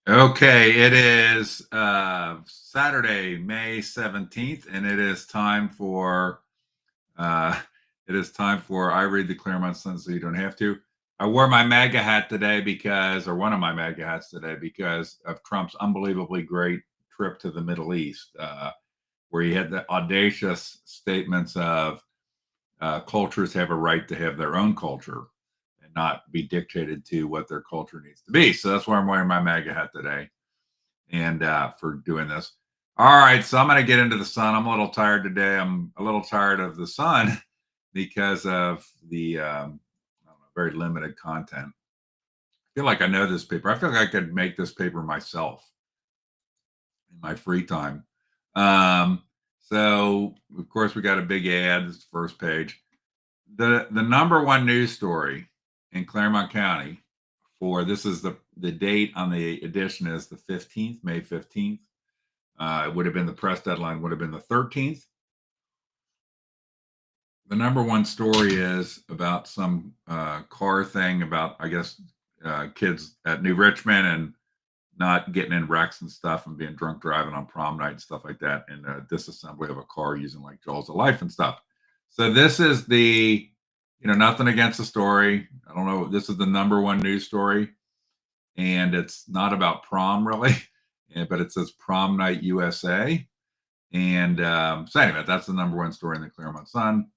Okay, it is Saturday, May 17th, and it is time for uh I read the Clermont Sun so you don't have to. I wore my MAGA hat today because, or one of my MAGA hats today, because of Trump's unbelievably great trip to the Middle East, where he had the audacious statements of cultures have a right to have their own culture and not be dictated to what their culture needs to be. So that's why I'm wearing my MAGA hat today and for doing this. All right, so I'm going to get into the sun. I'm a little tired today. I'm a little tired of the sun because of the I don't know, very limited content. I feel like I know this paper. I feel like I could make this paper myself in my free time. Um, so of course we got a big ad. This is the first page. The number one news story in Clermont County for this is the date on the edition is the 15th, May 15th. It would have been the press deadline, would have been the 13th. The number one story is about some car thing about, I guess, kids at New Richmond and not getting in wrecks and stuff and being drunk driving on prom night and stuff like that, and disassembly of a car using like jaws of life and stuff. So this is the, nothing against the story. I don't know. This is the number one news story, and it's not about prom really, but it says Prom Night USA. And so anyway, that's the number one story in the Clermont Sun.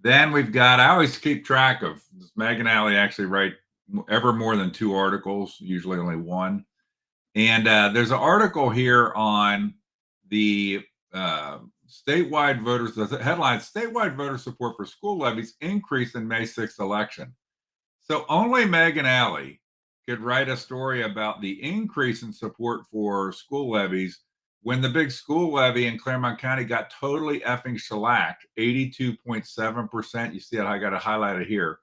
Then we've got, I always keep track of, Meg and Allie actually write ever more than two articles, usually only one. And there's an article here on the statewide voters, the headline, statewide voter support for school levies increased in May 6th election. So only Meg and Allie could write a story about the increase in support for school levies when the big school levy in Clermont County got totally effing shellacked, 82.7%. You see it, I got it highlighted here,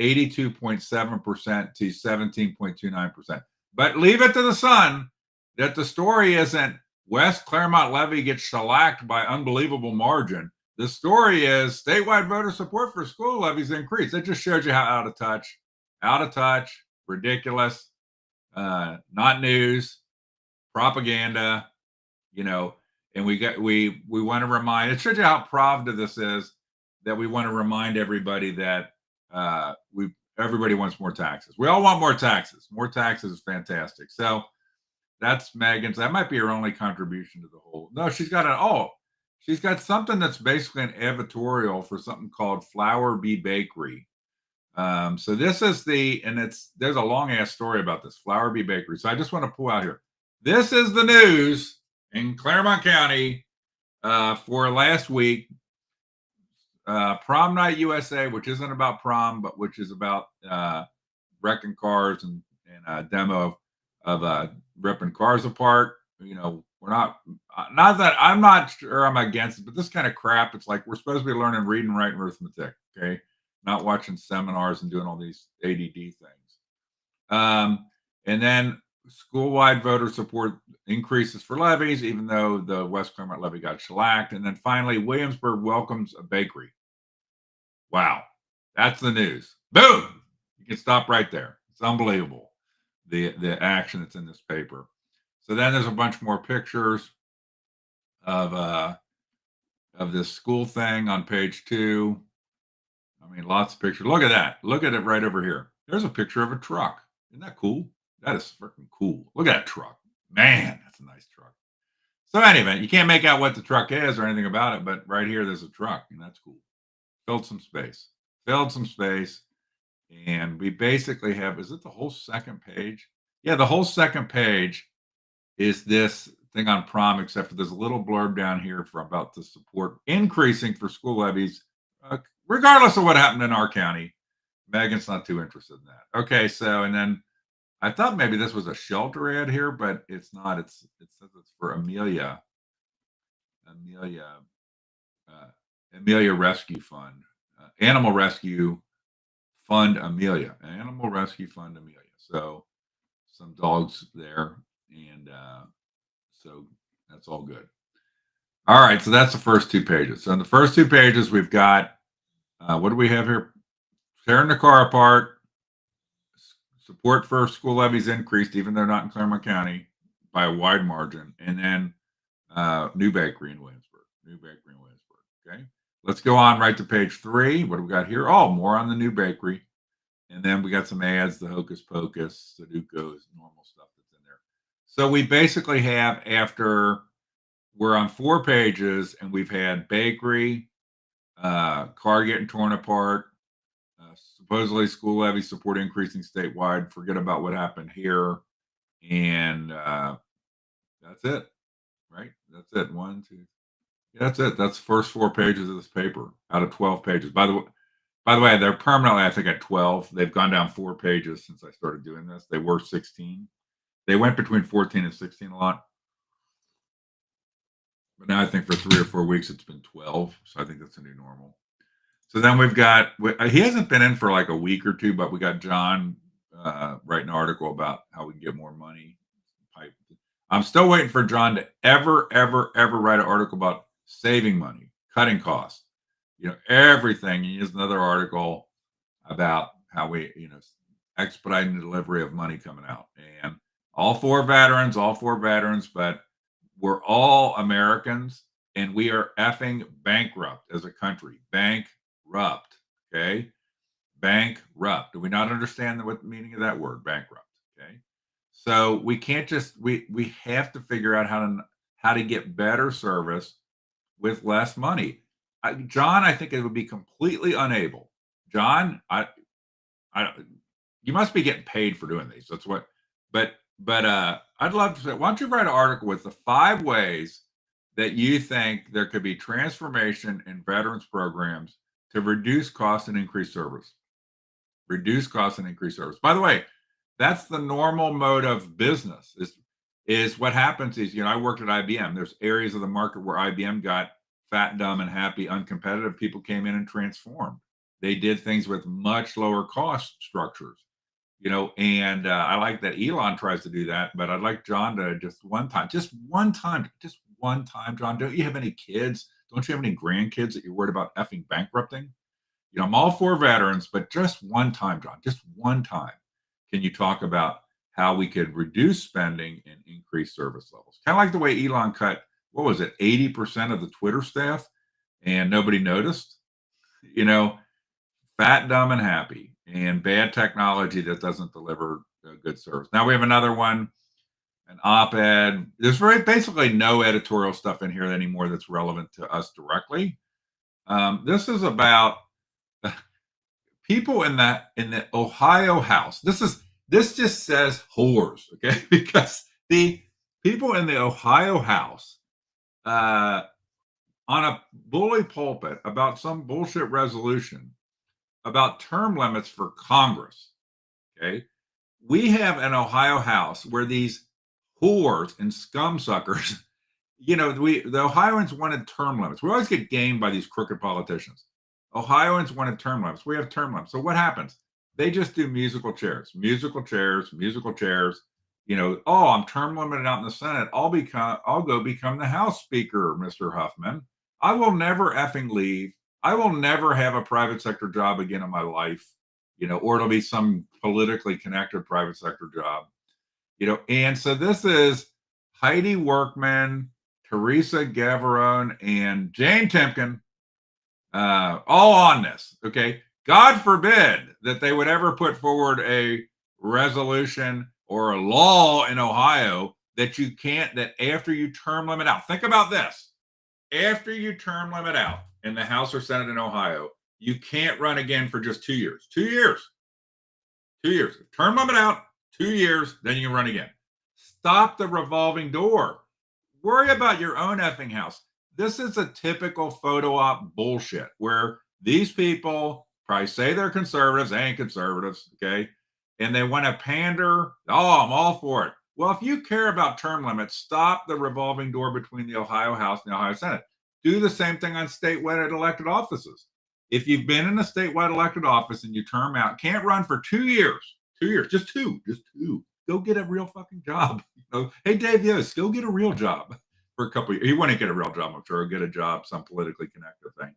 82.7% to 17.29%. But leave it to the Sun that the story isn't West Clermont levy gets shellacked by unbelievable margin. The story is statewide voter support for school levies increased. It just shows you how out of touch, ridiculous, not news, propaganda, and we want to remind, it shows you how proud of this is, that we want to remind everybody that everybody wants more taxes. We all want more taxes. More taxes is fantastic. So that's Megan's. That might be her only contribution to the whole. No, she's got something that's basically an editorial for something called Flower Bee Bakery. So this is there's a long ass story about this Flower Bee Bakery. So I just want to pull out here. This is the news in Clermont County for last week. Prom Night USA, which isn't about prom, but which is about wrecking cars and a demo of ripping cars apart. We're not that I'm not sure I'm against it, but this kind of crap, it's like we're supposed to be learning reading, writing, arithmetic, okay? Not watching seminars and doing all these ADD things. And then school-wide voter support increases for levies, even though the West Clermont levy got shellacked. And then finally, Williamsburg welcomes a bakery. Wow, that's the news. Boom! You can stop right there. It's unbelievable, the action that's in this paper. So then there's a bunch more pictures of this school thing on page 2. I mean, lots of pictures. Look at that. Look at it right over here. There's a picture of a truck. Isn't that cool? That is freaking cool. Look at that truck. Man, that's a nice truck. So anyway, you can't make out what the truck is or anything about it, but right here there's a truck, and that's cool. Filled some space. And we basically have, is it the whole second page? Yeah, the whole second page is this thing on prom, except for there's a little blurb down here for about the support increasing for school levies, regardless of what happened in our county. Megan's not too interested in that. Okay, so, and then I thought maybe this was a shelter ad here, but it's not. It says it's for Amelia Rescue Fund, Animal Rescue Fund Amelia, Animal Rescue Fund Amelia. So some dogs there, and so that's all good. All right, so that's the first two pages. So in the first two pages, we've got what do we have here? Tearing the car apart. Support for school levies increased, even though not in Clermont County, by a wide margin. And then new bakery in Williamsburg. New bakery in Williamsburg. Okay. Let's go on right to page 3. What do we got here? Oh, more on the new bakery. And then we got some ads, the Hocus Pocus, Sudoku's, normal stuff that's in there. So we basically have, after we're on 4 pages and we've had bakery, car getting torn apart, supposedly school levy support increasing statewide. Forget about what happened here. And that's it, right? That's it. 1, 2. Yeah, that's it. That's the first 4 pages of this paper out of 12 pages. By the way, they're permanently, I think, at 12. They've gone down 4 pages since I started doing this. They were 16. They went between 14 and 16 a lot. But now I think for 3 or 4 weeks it's been 12. So I think that's a new normal. So then we've got, he hasn't been in for like a week or 2, but we got John writing an article about how we can get more money. I'm still waiting for John to ever write an article about saving money, cutting costs, everything. He has another article about how we, expediting the delivery of money coming out. And all four veterans, but we're all Americans and we are effing bankrupt as a country. Bankrupt. Okay. Bankrupt. Do we not understand what the meaning of that word? Bankrupt. Okay. So we can't just, we have to figure out how to get better service with less money. John, I think it would be completely unable. John, you must be getting paid for doing these. That's what, but I'd love to say, why don't you write an article with the 5 ways that you think there could be transformation in veterans programs to reduce costs and increase service. Reduce costs and increase service. By the way, that's the normal mode of business. Is what happens is, I worked at IBM. There's areas of the market where IBM got fat, dumb, and happy, uncompetitive. People came in and transformed. They did things with much lower cost structures, and I like that Elon tries to do that, but I'd like John to just one time, John. Don't you have any kids? Don't you have any grandkids that you're worried about effing bankrupting? I'm all for veterans, but just one time, John, just one time. Can you talk about how we could reduce spending and increase service levels? Kind of like the way Elon cut, 80% of the Twitter staff and nobody noticed? Fat, dumb, and happy, and bad technology that doesn't deliver good service. Now we have another one, an op-ed. There's basically no editorial stuff in here anymore that's relevant to us directly. This is about people in the Ohio House. This just says whores, okay? Because the people in the Ohio House on a bully pulpit about some bullshit resolution about term limits for Congress, okay? We have an Ohio House where these whores and scum suckers, the Ohioans wanted term limits. We always get gamed by these crooked politicians. Ohioans wanted term limits. We have term limits. So what happens? They just do musical chairs. I'm term limited out in the Senate. I'll go become the House Speaker, Mr. Huffman. I will never effing leave. I will never have a private sector job again in my life, or it'll be some politically connected private sector job, and so this is Heidi Workman, Teresa Gavarone, and Jane Timken, all on this. Okay. God forbid that they would ever put forward a resolution or a law in Ohio that after you term limit out, think about this. After you term limit out in the House or Senate in Ohio, you can't run again for just 2 years. 2 years. 2 years. Term limit out, 2 years, then you can run again. Stop the revolving door. Worry about your own effing house. This is a typical photo op bullshit where these people probably say they're conservatives. They ain't conservatives, okay? And they want to pander. Oh, I'm all for it. Well, if you care about term limits, stop the revolving door between the Ohio House and the Ohio Senate. Do the same thing on statewide elected offices. If you've been in a statewide elected office and you term out, can't run for 2 years, just two. Go get a real fucking job. Hey, Dave Yost, go get a real job for a couple of years. He wouldn't get a real job, I'm sure. Get a job, some politically connected thing.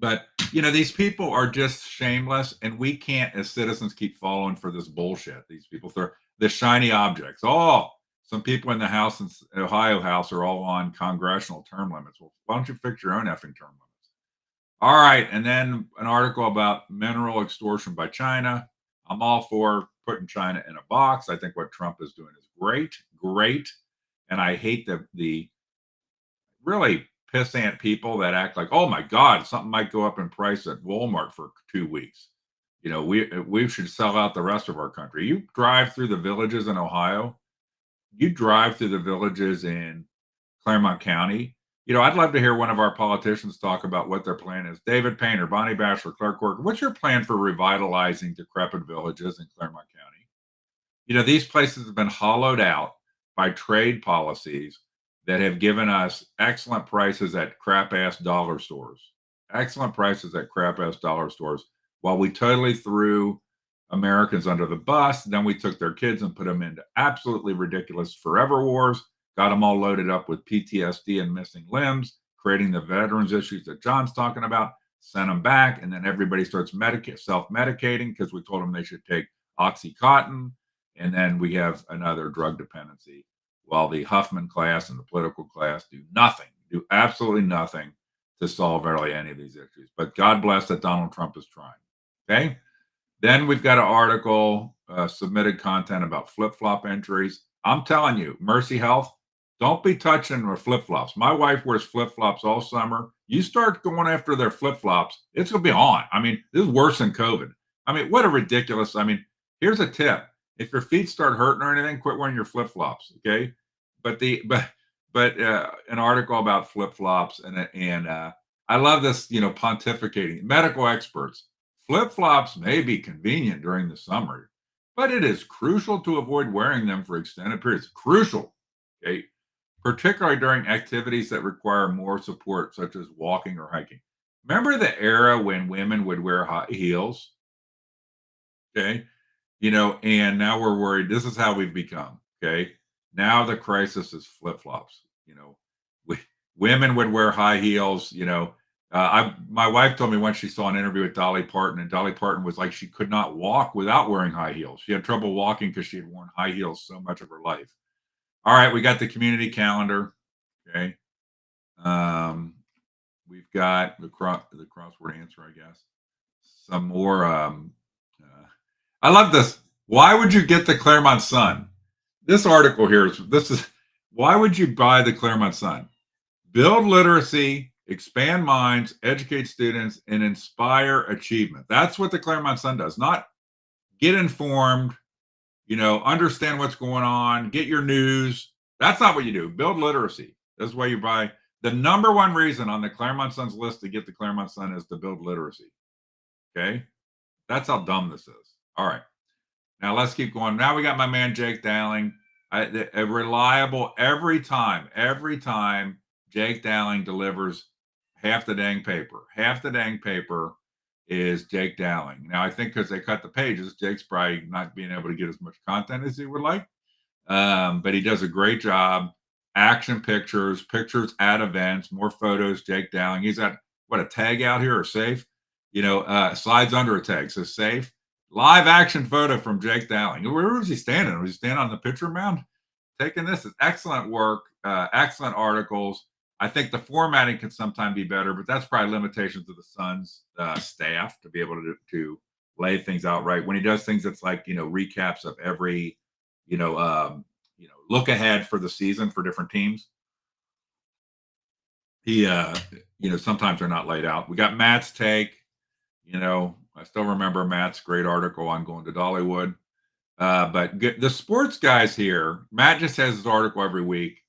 But these people are just shameless, and we can't, as citizens, keep falling for this bullshit. These people throw the shiny objects. Oh, some people in the House, in Ohio House, are all on congressional term limits. Well, why don't you fix your own effing term limits? All right, and then an article about mineral extortion by China. I'm all for putting China in a box. I think what Trump is doing is great, great, and I hate the really pissant people that act like, oh my God, something might go up in price at Walmart for 2 weeks. We should sell out the rest of our country. You drive through the villages in Ohio, you drive through the villages in Clermont County. I'd love to hear one of our politicians talk about what their plan is. David Painter, Bonnie Bachelor, Clark Work, what's your plan for revitalizing decrepit villages in Clermont County? These places have been hollowed out by trade policies that have given us excellent prices at crap ass dollar stores. Excellent prices at crap ass dollar stores while we totally threw Americans under the bus. Then we took their kids and put them into absolutely ridiculous forever wars, got them all loaded up with PTSD and missing limbs, creating the veterans issues that John's talking about, sent them back, and then everybody starts self-medicating because we told them they should take Oxycontin, and then we have another drug dependency while the Huffman class and the political class do absolutely nothing to solve really any of these issues. But God bless that Donald Trump is trying. Okay. Then we've got an article, submitted content about flip-flop injuries. I'm telling you, Mercy Health, don't be touching their flip-flops. My wife wears flip-flops all summer. You start going after their flip-flops, it's going to be on. I mean, this is worse than COVID. I mean, what a ridiculous. I mean, here's a tip. If your feet start hurting or anything, quit wearing your flip-flops, okay? But an article about flip-flops and I love this, pontificating. Medical experts. Flip-flops may be convenient during the summer, but it is crucial to avoid wearing them for extended periods. Crucial, okay? Particularly during activities that require more support, such as walking or hiking. Remember the era when women would wear high heels? Okay. And now we're worried. This is how we've become. Okay. Now the crisis is flip flops. We, women would wear high heels. My wife told me once she saw an interview with Dolly Parton, and Dolly Parton was like she could not walk without wearing high heels. She had trouble walking because she had worn high heels so much of her life. All right, we got the community calendar. Okay. We've got the crossword answer, I guess. Some more. I love this. Why would you get the Clermont Sun? This article here is why would you buy the Clermont Sun? Build literacy, expand minds, educate students, and inspire achievement. That's what the Clermont Sun does. Not get informed, understand what's going on, get your news. That's not what you do. Build literacy. That's why you buy. The number one reason on the Clermont Sun's list to get the Clermont Sun is to build literacy. Okay? That's how dumb this is. All right. Now let's keep going. Now we got my man Jake Dowling. A reliable every time Jake Dowling delivers half the dang paper. Half the dang paper is Jake Dowling. Now I think because they cut the pages, Jake's probably not being able to get as much content as he would like. But he does a great job. Action pictures at events, more photos. Jake Dowling. He's got a tag out here or safe. Slides under a tag says safe. Live action photo from Jake Dowling. Where was he standing? Was he standing on the pitcher mound? Taking this is excellent work, excellent articles. I think the formatting can sometimes be better, but that's probably limitations of the Sun's staff to be able to lay things out right. When he does things that's like recaps of every look ahead for the season for different teams. He sometimes they're not laid out. We got Matt's take. I still remember Matt's great article on going to Dollywood. But the sports guys here, Matt just has his article every week.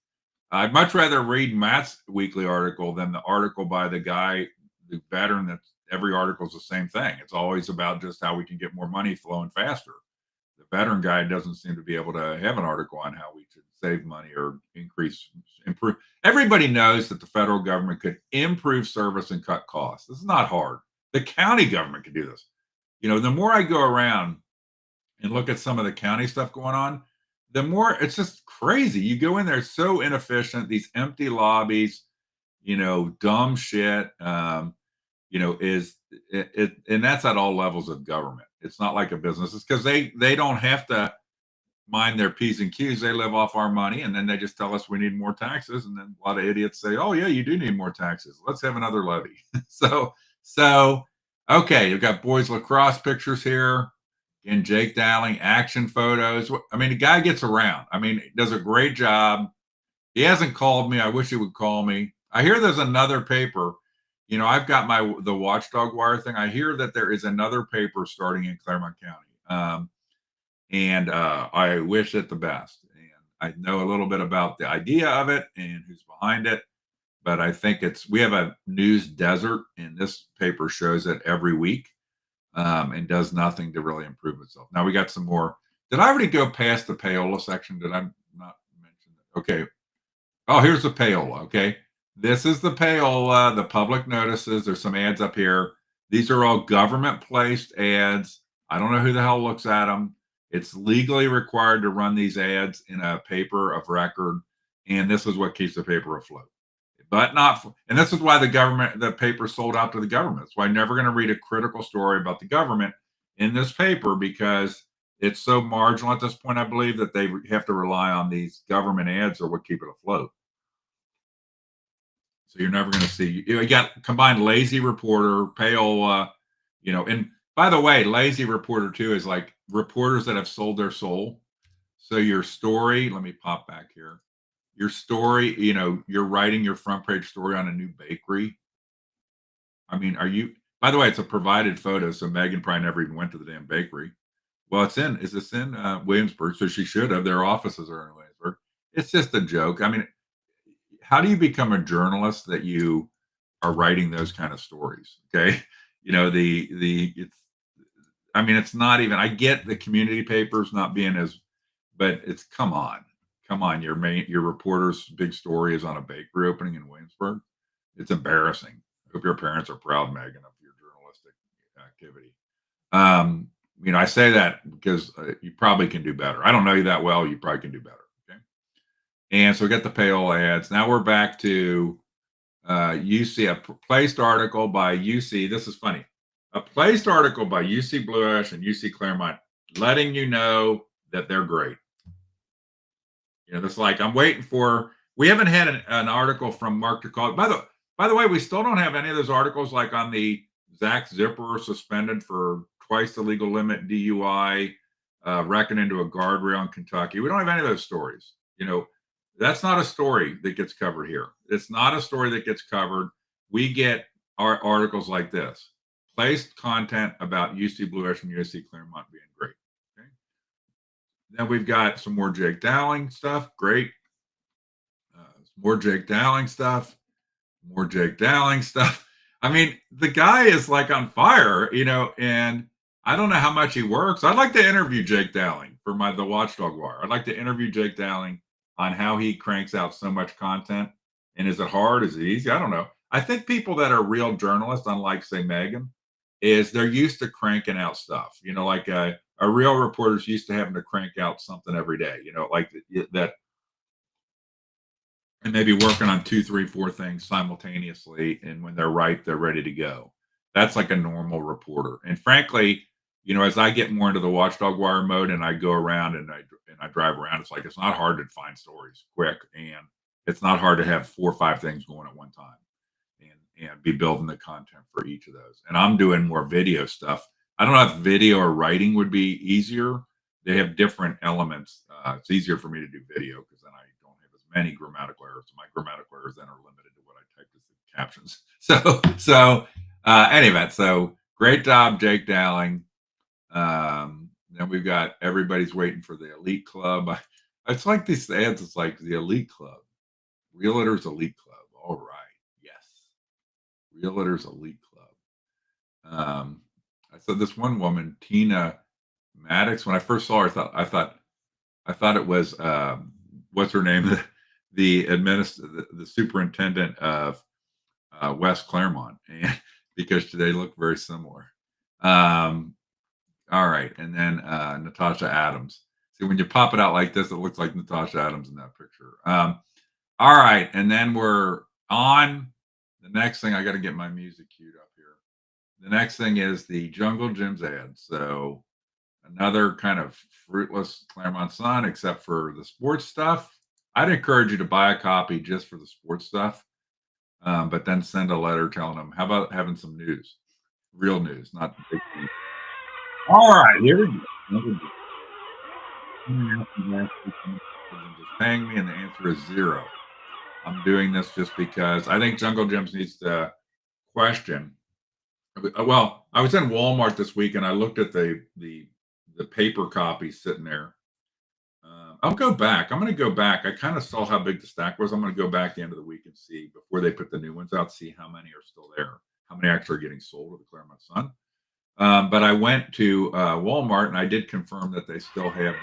I'd much rather read Matt's weekly article than the article by the guy, the veteran, that every article is the same thing. It's always about just how we can get more money flowing faster. The veteran guy doesn't seem to be able to have an article on how we should save money or improve. Everybody knows that the federal government could improve service and cut costs. This is not hard. The county government can do this. The more I go around and look at some of the county stuff going on, the more it's just crazy. You go in there, so inefficient, these empty lobbies, dumb shit. is and that's at all levels of government. It's not like a business. It's because they don't have to mind their P's and Q's. They live off our money, and then they just tell us we need more taxes. And then a lot of idiots say, "Oh yeah, you do need more taxes. Let's have another levy." so okay, you've got boys lacrosse pictures here, and Jake Dowling action photos. I mean, the guy gets around. I mean, does a great job. He hasn't called me. I wish he would call me. I hear there's another paper. I've got the Watchdog Wire thing. I hear that there is another paper starting in Clermont County. And I wish it the best. And I know a little bit about the idea of it and who's behind it, but I think we have a news desert, and this paper shows it every week, and does nothing to really improve itself. Now we got some more. Did I already go past the payola section? Did I not mention that? Okay. Oh, here's the payola. Okay. This is the payola, the public notices. There's some ads up here. These are all government placed ads. I don't know who the hell looks at them. It's legally required to run these ads in a paper of record, and this is what keeps the paper afloat. But and this is why the paper sold out to the government. That's why I'm never going to read a critical story about the government in this paper, because it's so marginal at this point, I believe, that they have to rely on these government ads or what keep it afloat. So you're never going to see, you got combined lazy reporter, payola, and by the way, lazy reporter too is like reporters that have sold their soul. So your story, let me pop back here. Your story, you're writing your front page story on a new bakery. I mean, by the way, it's a provided photo. So Megan probably never even went to the damn bakery. Well, is this in Williamsburg? So she should have. Their offices are in Williamsburg. It's just a joke. I mean, how do you become a journalist that you are writing those kind of stories? Okay. It's not even, I get the community papers not being but it's, come on. Your reporter's big story is on a bakery opening in Williamsburg. It's embarrassing. I hope your parents are proud, Megan, of your journalistic activity. I say that because you probably can do better. I don't know you that well. You probably can do better. Okay. And so we got the payola ads. Now we're back to UC, a placed article by UC. This is funny. A placed article by UC Blue Ash and UC Clermont, letting you know that they're great. That's like, I'm waiting for, we haven't had an article from Mark DeCall. By the way, we still don't have any of those articles like on the Zach Zipper suspended for twice the legal limit DUI, wrecking into a guardrail in Kentucky. We don't have any of those stories. That's not a story that gets covered here. It's not a story that gets covered. We get our articles like this, placed content about UC Blue Ash and UC Clermont being great. Okay. Then we've got some more Jake Dowling stuff. Great. More Jake Dowling stuff. More Jake Dowling stuff. I mean, the guy is like on fire, and I don't know how much he works. I'd like to interview Jake Dowling for the Watchdog Wire. I'd like to interview Jake Dowling on how he cranks out so much content. And is it hard? Is it easy? I don't know. I think people that are real journalists, unlike, say, Megan, is they're used to cranking out stuff. Like a real reporter's used to having to crank out something every day, like that. And maybe working on 2, 3, 4 things simultaneously. And when they're ripe, they're ready to go. That's like a normal reporter. And frankly, as I get more into the Watchdog Wire mode and I go around and I drive around, it's not hard to find stories quick, and it's not hard to have 4 or 5 things going at one time and be building the content for each of those. And I'm doing more video stuff. I don't know if video or writing would be easier. They have different elements. It's easier for me to do video because then I don't have as many grammatical errors. My grammatical errors then are limited to what I typed as the captions. Anyway, so great job, Jake Dowling. Then we've got everybody's waiting for the Elite Club. It's like these ads. It's like the Elite Club, Realtors Elite Club. All right, yes, Realtors Elite Club. I said this one woman, Tina Maddox. When I first saw her, I thought it was what's her name, the superintendent of West Clermont, and because they look very similar. All right, and then Natasha Adams. See, when you pop it out like this, it looks like Natasha Adams in that picture. All right, and then we're on the next thing. I got to get my music queued up here. the next thing is the Jungle Gyms ad. So another kind of fruitless Clermont Sun, except for the sports stuff. I'd encourage you to buy a copy just for the sports stuff, but then send a letter telling them, how about having some news, real news, not the big news. All right, here we go. Just paying me, and the answer is 0. I'm doing this just because I think Jungle Gyms needs to question. Well, I was in Walmart this week and I looked at the paper copy sitting there. I'll go back. I'm going to go back. I kind of saw how big the stack was. I'm going to go back the end of the week and see before they put the new ones out, see how many are still there, how many actually are getting sold at the Clermont Sun. But I went to Walmart and I did confirm that they still have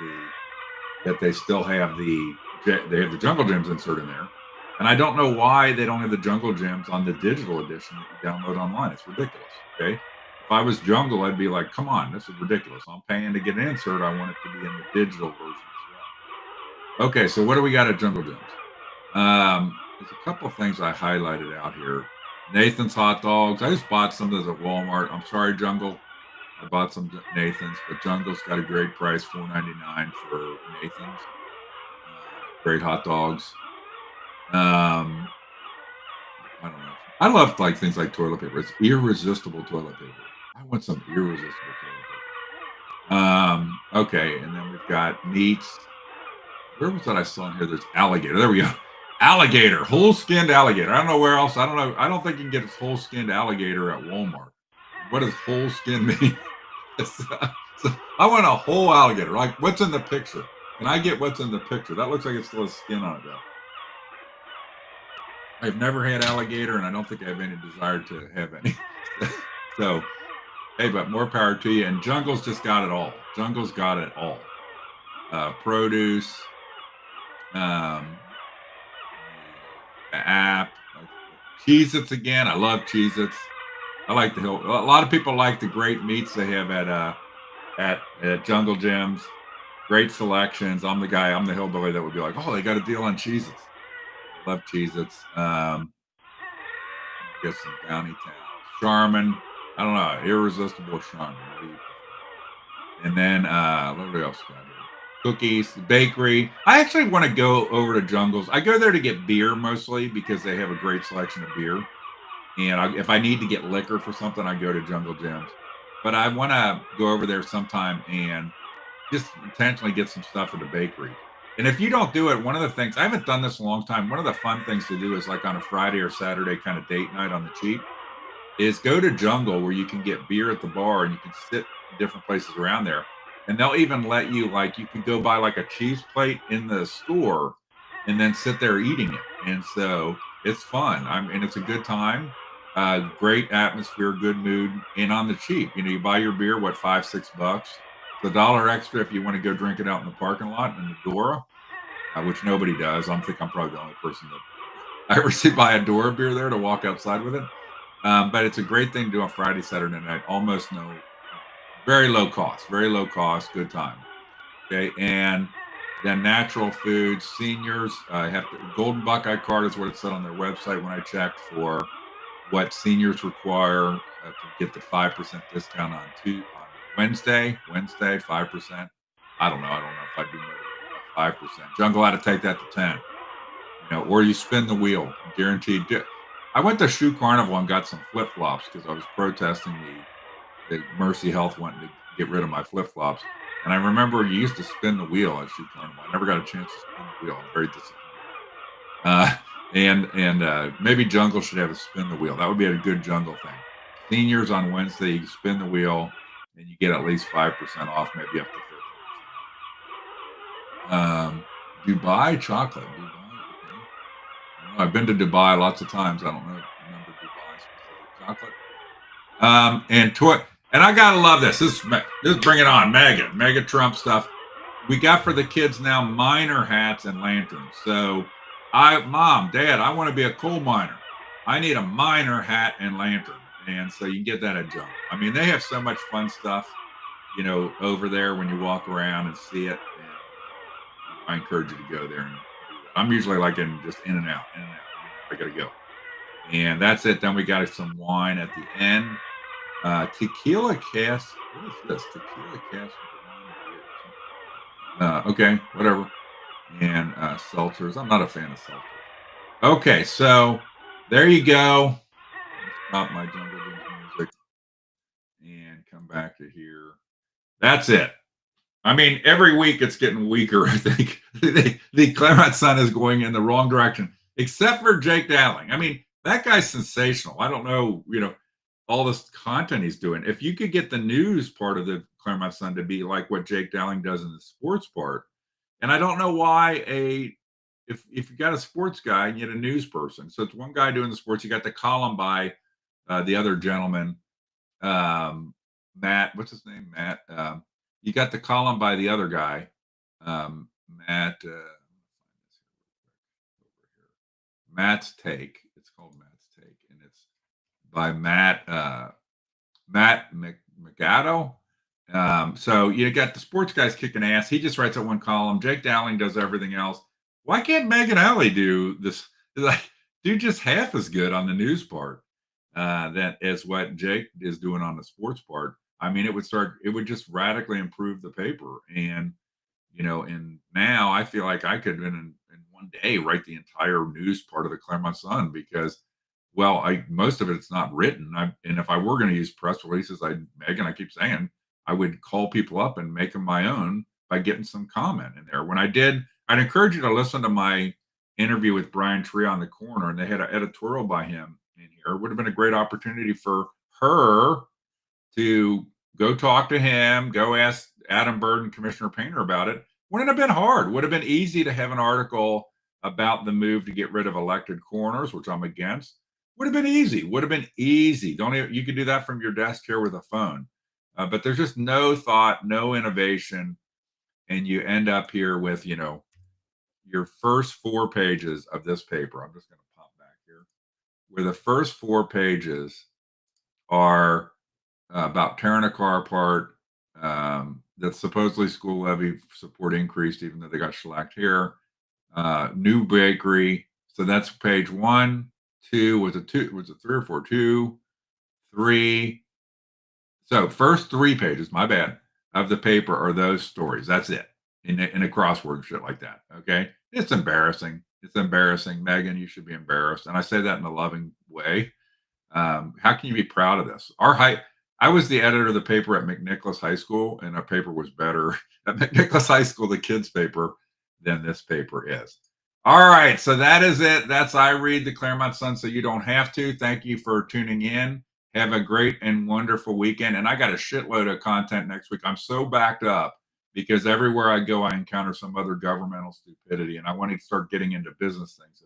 they have the Jungle Gyms insert in there. And I don't know why they don't have the Jungle Gyms on the digital edition that you download online. It's ridiculous. Okay. If I was Jungle, I'd be like, come on, this is ridiculous. I'm paying to get an insert. I want it to be in the digital version as well. Okay, so what do we got at Jungle Gyms? There's a couple of things I highlighted out here. Nathan's hot dogs. I just bought some of those at Walmart. I'm sorry, Jungle. I bought some Nathan's, but Jungle's got a great price, $4.99 for Nathan's. Great hot dogs. I don't know. I love like things like toilet paper. It's irresistible toilet paper. I want some irresistible toilet paper. Okay, and then we've got meats. Where was that I saw in here? There's alligator. There we go. Alligator, whole-skinned alligator. I don't know where else. I don't know. I don't think you can get whole-skinned alligator at Walmart. What does whole-skin mean? So I want a whole alligator. Like, what's in the picture? Can I get what's in the picture? That looks like it still has skin on it, though. I've never had alligator, and I don't think I have any desire to have any. So, hey, but more power to you. And Jungle's just got it all. Jungle's got it all. Produce, app, Cheez-Its again. I love Cheez-Its. I like the hill. A lot of people like the great meats they have at Jungle Gyms. Great selections. I'm the hillbilly that would be like, oh, they got a deal on Cheez-Its. Love Cheez-Its. Get some Bounty Towels. Charmin. I don't know. Irresistible Charmin. And then what do we else got here? Cookies, bakery. I actually want to go over to Jungle's. I go there to get beer mostly because they have a great selection of beer. And if I need to get liquor for something, I go to Jungle Gyms. But I want to go over there sometime and just intentionally get some stuff at the bakery. And if you don't do it, one of the things, I haven't done this in a long time. One of the fun things to do is like on a Friday or Saturday kind of date night on the cheap is go to Jungle where you can get beer at the bar and you can sit in different places around there. And they'll even let you, like, you can go buy like a cheese plate in the store and then sit there eating it. And so it's fun. And it's a good time. Great atmosphere, good mood, and on the cheap. You know, you buy your beer, what, $5-6? It's $1 extra if you want to go drink it out in the parking lot in the Dora, which nobody does. I think I'm probably the only person that I ever see buy a Dora beer there to walk outside with it. But it's a great thing to do on Friday, Saturday night. Almost no, very low cost, good time. Okay, and then natural foods, seniors have to, Golden Buckeye card is what it said on their website when I checked for what seniors require to get the 5% discount on Wednesday, 5%. I don't know if I'd be motivated by 5%. Jungle had to take that to 10. You know, or you spin the wheel, guaranteed. I went to Shoe Carnival and got some flip-flops because I was protesting the Mercy Health wanting to get rid of my flip-flops. And I remember you used to spin the wheel at Shoe Carnival. I never got a chance to spin the wheel. I'm very disappointed. And maybe Jungle should have a spin the wheel. That would be a good Jungle thing. Seniors on Wednesday, you spin the wheel and you get at least 5% off, maybe up to 50%. Dubai chocolate. Dubai. Okay. I've been to Dubai lots of times. I don't know. Remember Dubai specific chocolate. And I gotta love this. This bring it on. Mega Trump stuff. We got for the kids now miner hats and lanterns. So Mom, Dad, I want to be a coal miner. I need a miner hat and lantern. And so you can get that at Jungle. I mean, they have so much fun stuff, you know, over there when you walk around and see it. And I encourage you to go there and do that. I'm usually like in and out. I got to go. And that's it. Then we got some wine at the end. Tequila cast. What is this? Tequila cast blonde beer. Okay, whatever. And seltzers. I'm not a fan of seltzers. Okay, so there you go. Let me stop my jungle gyms music and come back to here. That's it. I mean, every week it's getting weaker. I think the Clermont Sun is going in the wrong direction, except for Jake Dowling. I mean, that guy's sensational. I don't know, all this content he's doing. If you could get the news part of the Clermont Sun to be like what Jake Dowling does in the sports part, and I don't know why if you got a sports guy and you get a news person, so it's one guy doing the sports, you got the column by the other gentleman, Matt. What's his name? Matt. You got the column by the other guy, Matt. Matt's Take. It's called Matt's Take, and it's by Matt McGatto. So you got the sports guys kicking ass. He just writes out one column. Jake Dowling does everything else. Why can't Megan Alley do this? Like, do just half as good on the news part that as what Jake is doing on the sports part. I mean, it would just radically improve the paper. And, and now I feel like I could in one day write the entire news part of the Clermont Sun because, well, most of it's not written. And if I were going to use press releases, I keep saying, I would call people up and make them my own by getting some comment in there. When I did, I'd encourage you to listen to my interview with Brian Tree on the Corner, and they had an editorial by him in here. It would have been a great opportunity for her to go talk to him, go ask Adam Bird and Commissioner Painter about it. Wouldn't have been hard. Would have been easy to have an article about the move to get rid of elected coroners, which I'm against. Would have been easy. Would have been easy. You could do that from your desk here with a phone. But there's just no thought, no innovation, and you end up here with your first 4 pages of this paper. I'm just going to pop back here, where the first 4 pages are about tearing a car apart. That supposedly school levy support increased, even though they got shellacked here. New bakery. So that's page 1, 2. Was it 3 or 4? 2, 3. So first 3 pages, my bad, of the paper are those stories. That's it in a crossword and shit like that. Okay, it's embarrassing. It's embarrassing, Megan. You should be embarrassed, and I say that in a loving way. How can you be proud of this? I was the editor of the paper at McNicholas High School, and our paper was better at McNicholas High School, the kids' paper, than this paper is. All right, so that is it. That's I Read the Clermont Sun, so you don't have to. Thank you for tuning in. Have a great and wonderful weekend. And I got a shitload of content next week. I'm so backed up because everywhere I go, I encounter some other governmental stupidity, and I want to start getting into business things.